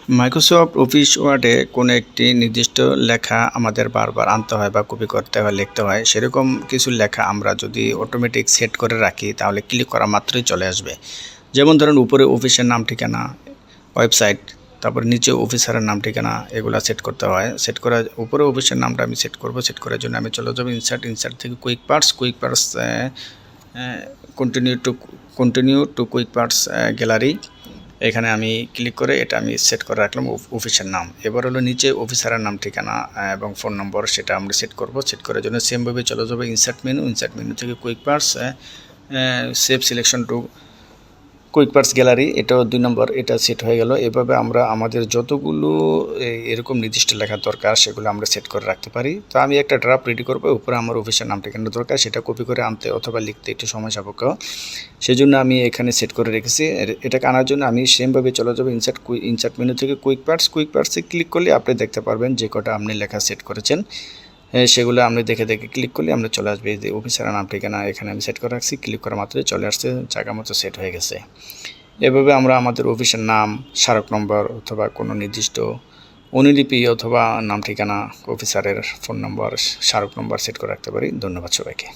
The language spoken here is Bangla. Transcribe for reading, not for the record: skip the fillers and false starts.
মাইক্রোসফট অফিস ওয়ার্ডে কোনো একটি নির্দিষ্ট লেখা আমাদের বারবার আনতে হয় বা কপি করতে হয়, লিখতে হয়। সেরকম কিছু লেখা আমরা যদি অটোমেটিক সেট করে রাখি তাহলে ক্লিক করা মাত্রই চলে আসবে। যেমন ধরুন উপরে অফিসের নাম ঠিকানা, ওয়েবসাইট, তারপর নিচে অফিসারের নাম ঠিকানা, এগুলা সেট করতে হয়। সেট করা উপরে অফিসের নামটা আমি সেট করব। সেট করার জন্য আমি চলে যাবো ইনসার্ট থেকে quick parts continue to quick parts gallery. এখানে আমি ক্লিক করে এটা আমি সেট করে রাখলাম অফিসের নাম। এবার হলো নিচে অফিসারের নাম ঠিকানা এবং ফোন নম্বর, সেটা আমরা সেট করব। সেট করার জন্য সেমভাবে চলে যাবে ইনসার্ট মেনু থেকে quick parts save selection to quick parts gallery, এটাও 2 নম্বর, এটা সেট হয়ে গেল। এভাবে আমরা আমাদের যতগুলো এরকম নির্দিষ্ট লেখার দরকার সেগুলো আমরা সেট করে রাখতে পারি। তো আমি একটা ড্রাফট রেডি করব। উপরে আমার অফিসের নাম ঠিকানা দরকার, সেটা কপি করে আনতে অথবা লিখতে একটু সময় সাপেক্ষ, সেজন্য আমি এখানে সেট করে রেখেছি। এটাকে আনার জন্য আমি সেমভাবে চলে যাবো ইনসার্ট মেনু থেকে কুইক পার্টসে ক্লিক করলে আপনি দেখতে পারবেন যে কটা আপনি লেখা সেট করেছেন সেগুলো আপনি দেখে ক্লিক করলে আমরা চলে আসবে। এই যে অফিসারের নাম ঠিকানা এখানে আমি সেট করে রাখছি, ক্লিক করা মাত্রই চলে আসছে, জায়গা মতো সেট হয়ে গেছে। এভাবে আমরা আমাদের অফিসের নাম, স্মারক নম্বর অথবা কোনো নির্দিষ্ট অনুলিপি অথবা নাম ঠিকানা, অফিসারের ফোন নম্বর, স্মারক নম্বর সেট করে রাখতে পারি। ধন্যবাদ সবাইকে।